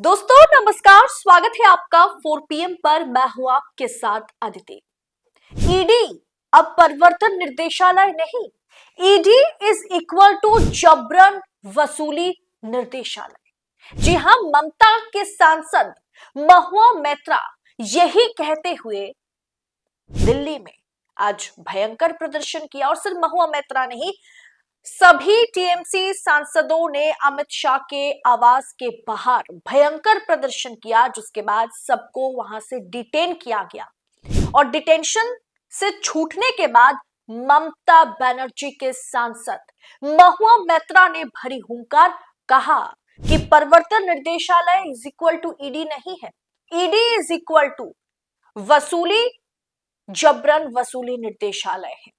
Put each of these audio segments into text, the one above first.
दोस्तों नमस्कार, स्वागत है आपका 4 PM पर। मैं हूं आपके साथ अदिति। ईडी अब प्रवर्तन निर्देशालय नहीं, ईडी इज इक्वल टू जबरन वसूली निर्देशालय। जी हां, ममता के सांसद महुआ मैत्रा यही कहते हुए दिल्ली में आज भयंकर प्रदर्शन किया। और सिर्फ महुआ मैत्रा नहीं, सभी टीएमसी सांसदों ने अमित शाह के आवास के बाहर भयंकर प्रदर्शन किया, जिसके बाद सबको वहां से डिटेन किया गया। और डिटेंशन से छूटने के बाद ममता बनर्जी के सांसद महुआ मैत्रा ने भरी हुंकार कहा कि प्रवर्तन निर्देशालय इज इक्वल टू ईडी नहीं है, ईडी इज इक्वल टू वसूली जबरन वसूली निर्देशालय है।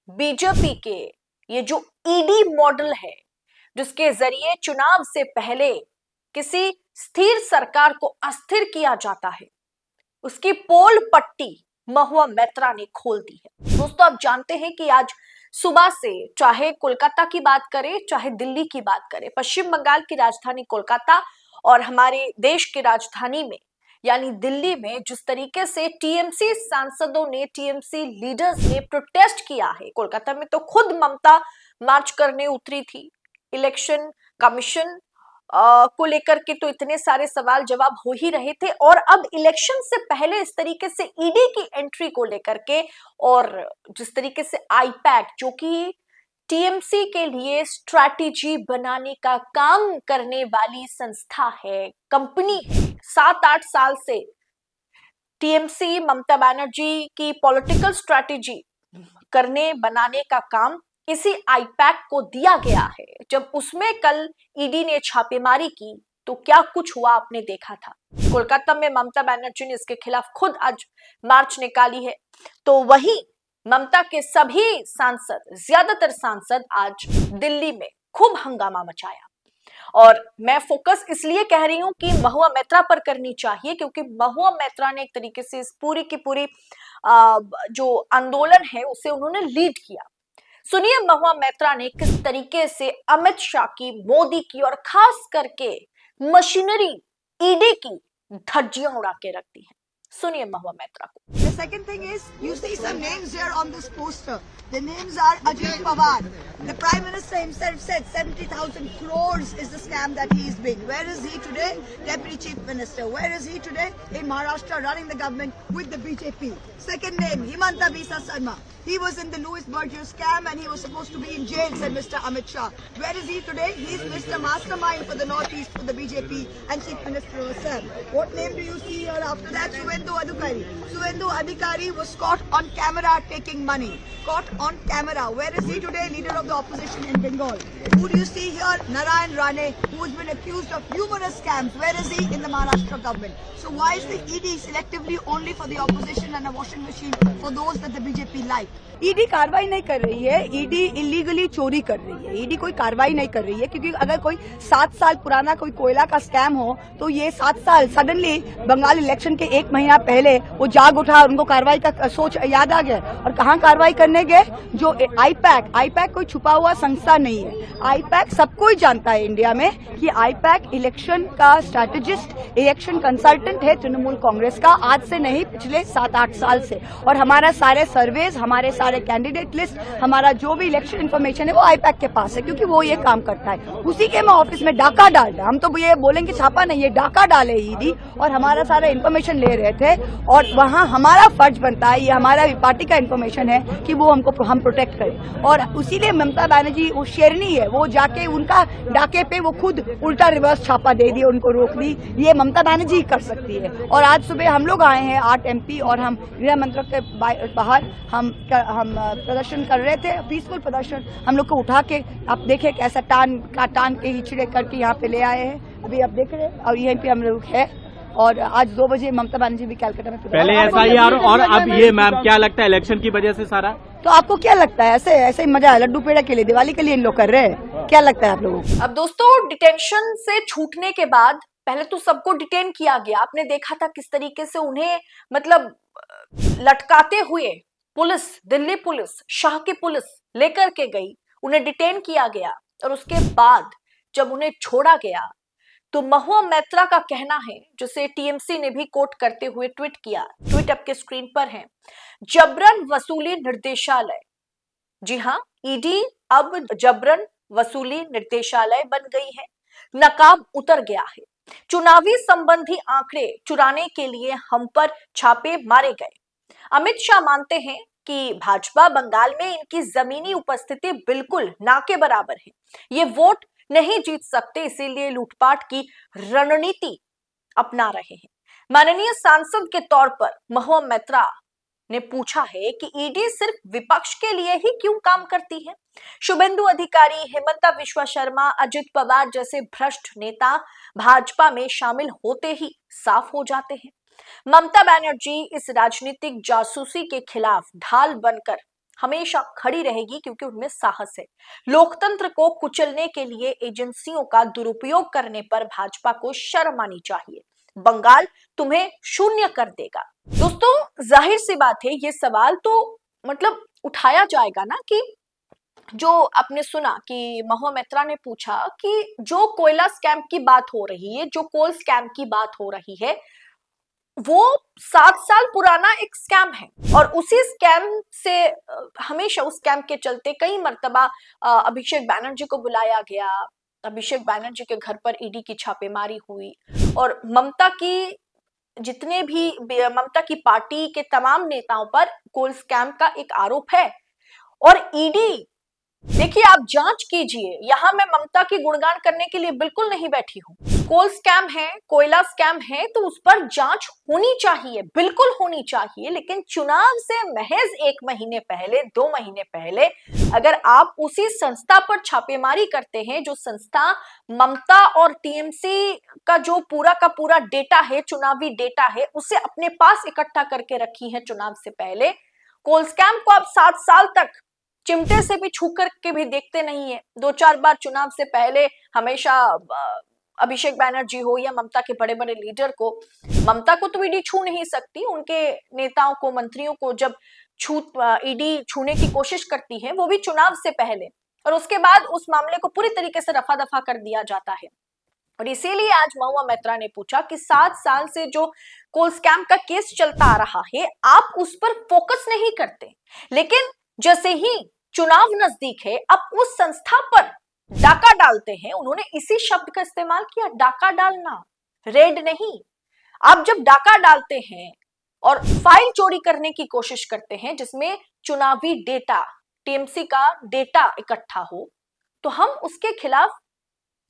बीजेपी के ये जो ईडी मॉडल है, जिसके जरिए चुनाव से पहले किसी स्थिर सरकार को अस्थिर किया जाता है, उसकी पोल पट्टी महुआ मैत्रा ने खोल दी है। दोस्तों, आप जानते हैं कि आज सुबह से चाहे कोलकाता की बात करें चाहे दिल्ली की बात करें, पश्चिम बंगाल की राजधानी कोलकाता और हमारे देश की राजधानी में यानी दिल्ली में जिस तरीके से टीएमसी सांसदों ने, टीएमसी लीडर्स ने प्रोटेस्ट किया है। कोलकाता में तो खुद ममता मार्च करने उतरी थी। इलेक्शन कमीशन को लेकर के तो इतने सारे सवाल जवाब हो ही रहे थे, और अब इलेक्शन से पहले इस तरीके से ईडी की एंट्री को लेकर के, और जिस तरीके से आईपैक, जो कि टीएमसी के लिए स्ट्रैटेजी बनाने का काम करने वाली संस्था है, कंपनी है, 7-8 साल से टीएमसी ममता बनर्जी की पॉलिटिकल स्ट्रैटेजी बनाने का काम इसी आईपैक को दिया गया है। जब उसमें कल ईडी ने छापेमारी की तो क्या कुछ हुआ आपने देखा था। कोलकाता में ममता बनर्जी ने इसके खिलाफ खुद आज मार्च निकाली है, तो वही ममता के सभी सांसद, ज्यादातर सांसद आज दिल्ली में खूब हंगामा मचाया। और मैं फोकस इसलिए कह रही हूं कि महुआ मैत्रा पर करनी चाहिए, क्योंकि महुआ मैत्रा ने एक तरीके से इस पूरी की पूरी जो आंदोलन है उसे उन्होंने लीड किया। सुनिए महुआ मैत्रा ने किस तरीके से अमित शाह की, मोदी की और खास करके मशीनरी ईडी की धज्जियां उड़ा के रखती है। सुनिए महुआ मैत्रा को। The second thing is, you see some names here on this poster. The names are Ajit Pawar. The Prime Minister himself said 70,000 crores is the scam that he is being. Where is he today? Deputy Chief Minister. Where is he today? In Maharashtra, running the government with the BJP. Second name, Himanta Bisa Sarma. He was in the Louis Burgess scam and he was supposed to be in jail, said Mr. Amit Shah. Where is he today? He is Mr. Mastermind for the Northeast, for the BJP and Chief Minister herself. What name do you see here after that? Suvendu Adhikari. Suvendu Adhikari was caught on camera taking money. Caught on camera. Where is he today? Leader of the opposition in Bengal. Who do you see here? Narayan Rane, who has been accused of numerous scams. Where is he? In the Maharashtra government. So why is the ED selectively only for the opposition and a washing machine for those that the BJP like? ED कार्रवाई नहीं कर रही है, ED illegally चोरी कर रही है। ED कोई कार्रवाई नहीं कर रही है, क्योंकि अगर कोई 7 साल पुराना कोई कोयला का स्कैम हो तो ये 7 साल सडनली बंगाल इलेक्शन के 1 महीना पहले वो जाग उठा और उनको कार्रवाई का सोच याद आ गया। और कहाँ कार्रवाई करने गए? जो आईपैक कोई छुपा हुआ संस्था नहीं है। आईपैक सबको ही जानता है इंडिया में कि आईपैक इलेक्शन का स्ट्रैटेजिस्ट, इलेक्शन कंसल्टेंट है तृणमूल कांग्रेस का, आज से नहीं पिछले 7-8 साल से। और हमारा सारे सर्वेज, हमारे सारे कैंडिडेट लिस्ट, हमारा जो भी इलेक्शन इन्फॉर्मेशन है वो आईपैक के पास है, क्योंकि वो ये काम करता है। उसी के मैं ऑफिस में डाका डाल रहा, हम तो ये बोलेंगे छापा नहीं, ये डाका डाले ईडी, और हमारा सारा इन्फॉर्मेशन ले रहे थे। और वहां हमारा फर्ज बनता है, ये हमारा पार्टी का इन्फॉर्मेशन है कि वो हम प्रोटेक्ट करें। और उसीलिए ममता बनर्जी वो शेरनी है, वो जाके उनका डाके पे वो खुद उल्टा रिवर्स छापा दे दिया, उनको रोक दी। ये ममता बनर्जी कर सकती है। और आज सुबह हम लोग आए हैं 8 MP और हम गृह मंत्रालय के बाहर हम प्रदर्शन कर रहे थे, पीसफुल प्रदर्शन। हम लोग को उठा के आप देखे कैसा टान के हिचड़े करके यहाँ पे ले आए हैं। अभी आप देख रहे हैं, और यहीं पे हम लोग है। और आज 2 बजे ममता बनर्जी भी कलकत्ता में पहले SIR और अब ये, मैम क्या लगता है इलेक्शन की वजह से सारा? तो आपको क्या लगता है? ऐसे ही मजा है, लड्डू पेड़ा के लिए, दिवाली के लिए इन लोग कर रहे हैं? क्या लगता है आप लोगों को? अब दोस्तों, डिटेंशन से छूटने के बाद पहले तो सबको डिटेन किया गया। आपने देखा था किस तरीके से उन्हें मतलब लटकाते हुए पुलिस, दिल्ली पुलिस, शाह की पुलिस लेकर के गई, उन्हें डिटेन किया गया। और उसके बाद जब उन्हें छोड़ा गया तो महुआ मैत्रा का कहना है, जिसे टीएमसी ने भी कोट करते हुए ट्वीट किया। ट्वीट आपके स्क्रीन पर है। जबरन वसूली निर्देशालय, जी हाँ, ईडी अब जबरन वसूली निर्देशालय बन गई है। नकाब उतर गया है। चुनावी संबंधी आंकड़े चुराने के लिए हम पर छापे मारे गए। अमित शाह मानते हैं कि भाजपा बंगाल में इनकी जमीनी उपस्थिति बिल्कुल ना के बराबर है। ये वोट नहीं जीत सकते, इसीलिए लूटपाट की रणनीति अपना रहे हैं। माननीय सांसद के तौर पर महुआ मैत्रा ने पूछा है कि ईडी सिर्फ विपक्ष के लिए ही क्यों काम करती है। शुभेंदु अधिकारी, हेमंता विश्वा शर्मा, अजित पवार जैसे भ्रष्ट नेता भाजपा में शामिल होते ही साफ हो जाते हैं। ममता बनर्जी इस राजनीतिक जासूसी के खिलाफ ढाल बनकर हमेशा खड़ी रहेगी, क्योंकि उनमें साहस है। लोकतंत्र को कुचलने के लिए एजेंसियों का दुरुपयोग करने पर भाजपा को शर्म आनी चाहिए। बंगाल तुम्हें शून्य कर देगा। दोस्तों, जाहिर सी बात है, ये सवाल तो मतलब उठाया जाएगा ना कि जो आपने सुना कि महुआ मैत्रा ने पूछा कि जो कोयला स्कैम की बात हो रही है, जो कोल स्कैम की बात हो रही है, वो 7 साल पुराना एक स्कैम है और उसी स्कैम से हमेशा उस स्कैम के चलते कई मर्तबा अभिषेक बैनर्जी को बुलाया गया। अभिषेक बैनर्जी के घर पर ईडी की छापेमारी हुई और ममता की पार्टी के तमाम नेताओं पर कोल स्कैम का एक आरोप है। और ईडी, देखिए, आप जांच कीजिए, यहां मैं ममता की गुणगान करने के लिए बिल्कुल नहीं बैठी हूं। कोल स्कैम है, कोयला स्कैम है, तो उस पर जांच होनी चाहिए, बिल्कुल होनी चाहिए। लेकिन चुनाव से महज 1 महीने पहले, 2 महीने पहले अगर आप उसी संस्था पर छापेमारी करते हैं, जो संस्था ममता और टीएमसी का जो पूरा का पूरा डेटा है, चुनावी डेटा है, उसे अपने पास इकट्ठा करके रखी है चुनाव से पहले। कोल स्कैम को आप 7 साल तक चिमटे से भी छू करके भी देखते नहीं है। 2-4 बार चुनाव से पहले हमेशा अभिषेक बैनर्जी हो या ममता के बड़े बड़े लीडर को, ममता को तो ईडी छू नहीं सकती, उनके नेताओं को, मंत्रियों को जब ईडी छूने की कोशिश करती है, वो भी चुनाव से पहले, और उसके बाद उस मामले को पूरी तरीके से रफा दफा कर दिया जाता है। और इसीलिए आज महुआ मैत्रा ने पूछा कि 7 साल से जो कोल स्कैम का केस चलता आ रहा है, आप उस पर फोकस नहीं करते, लेकिन जैसे ही चुनाव नजदीक है, अब उस संस्था पर डाका डालते हैं। उन्होंने इसी शब्द का इस्तेमाल किया, डाका डालना, रेड नहीं। आप जब डाका डालते हैं और फाइल चोरी करने की कोशिश करते हैं, जिसमें चुनावी डेटा, टीएमसी का डेटा इकट्ठा हो, तो हम उसके खिलाफ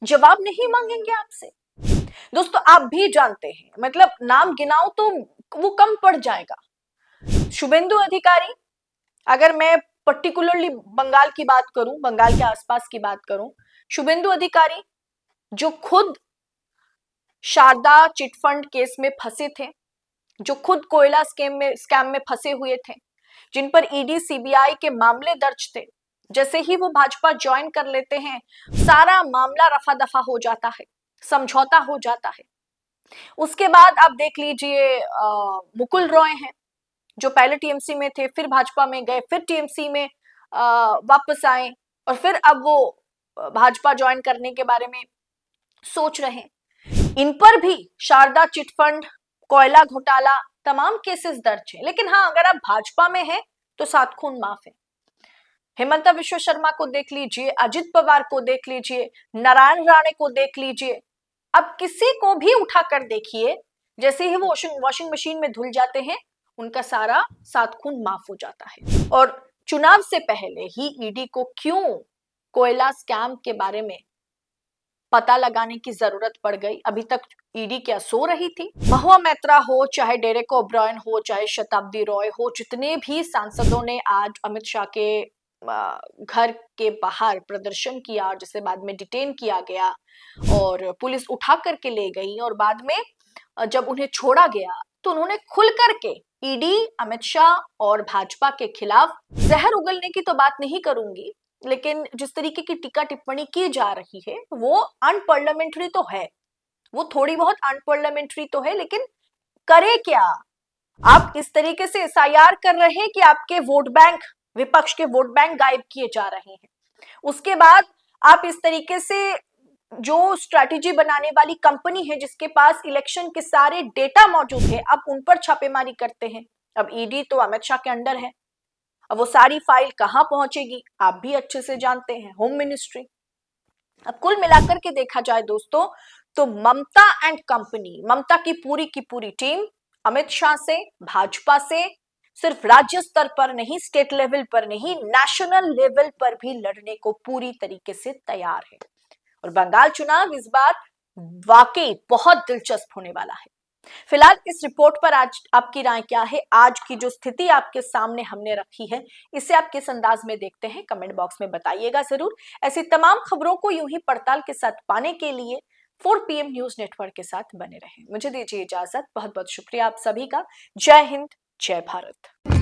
जवाब नहीं मांगेंगे आपसे। दोस्तों, आप भी जानते हैं, मतलब नाम गिनाओ तो वो कम पड़ जाएगा। शुभेंदु अधिकारी, अगर मैं पर्टिकुलरली बंगाल की बात करूं, बंगाल के आसपास की बात करूं, शुभेंदु अधिकारी जो खुद शारदा चिटफंड केस में फंसे थे, जो खुद कोयला स्कैम में फंसे हुए थे, जिन पर ईडी सीबीआई के मामले दर्ज थे, जैसे ही वो भाजपा ज्वाइन कर लेते हैं, सारा मामला रफा दफा हो जाता है, समझौता हो जाता है। उसके बाद आप देख लीजिए, मुकुल रॉय हैं, जो पहले टीएमसी में थे, फिर भाजपा में गए, फिर टीएमसी में वापस आए, और फिर अब वो भाजपा ज्वाइन करने के बारे में सोच रहे हैं। इन पर भी शारदा चिटफंड, कोयला घोटाला, तमाम केसेस दर्ज है। लेकिन हाँ, अगर आप भाजपा में हैं तो 7 खून माफ है। हेमंता विश्व शर्मा को देख लीजिए, अजित पवार को देख लीजिए, नारायण राणे को देख लीजिए, अब किसी को भी उठाकर देखिए, जैसे ही वो वॉशिंग मशीन में धुल जाते हैं, उनका सारा 7 खून माफ हो जाता है। और चुनाव से पहले ही ईडी को क्यों कोयला स्कैम के बारे में पता लगाने की जरूरत पड़ गई? अभी तक ईडी क्या सो रही थी? महुआ मैत्रा हो, चाहे डेरेक ओब्रायन हो, चाहे शताब्दी रॉय हो, जितने भी सांसदों ने आज अमित शाह के घर के बाहर प्रदर्शन किया, जिसे बाद में डिटेन किया गया और पुलिस उठा करके ले गई, और बाद में जब उन्हें छोड़ा गया तो उन्होंने खुल करके ईडी, अमित शाह और भाजपा के खिलाफ जहर उगलने की तो बात नहीं करूंगी, लेकिन जिस तरीके की टीका टिप्पणी की जा रही है वो अनपार्लियामेंट्री तो है, वो थोड़ी बहुत अनपार्लियामेंट्री तो है, लेकिन करे क्या? आप इस तरीके से एसआईआर कर रहे हैं कि आपके वोट बैंक, विपक्ष के वोट बैंक गायब किए जा रहे हैं। उसके बाद आप इस तरीके से जो स्ट्रैटेजी बनाने वाली कंपनी है जिसके पास इलेक्शन के सारे डेटा मौजूद है, अब उन पर छापेमारी करते हैं। अब ईडी तो अमित शाह के अंडर है, अब वो सारी फाइल कहां पहुंचेगी आप भी अच्छे से जानते हैं, होम मिनिस्ट्री। अब कुल मिलाकर के देखा जाए दोस्तों तो ममता एंड कंपनी, ममता की पूरी टीम अमित शाह से, भाजपा से सिर्फ राज्य स्तर पर नहीं, स्टेट लेवल पर नहीं, नेशनल लेवल पर भी लड़ने को पूरी तरीके से तैयार है। और बंगाल चुनाव इस बार वाकई बहुत दिलचस्प होने वाला है। फिलहाल इस रिपोर्ट पर आज आपकी राय क्या है? आज की जो स्थिति आपके सामने हमने रखी है, इसे आप किस अंदाज में देखते हैं? कमेंट बॉक्स में बताइएगा जरूर। ऐसी तमाम खबरों को यूं ही पड़ताल के साथ पाने के लिए 4 PM न्यूज नेटवर्क के साथ बने रहें। मुझे दीजिए इजाजत, बहुत बहुत शुक्रिया आप सभी का। जय हिंद, जय भारत।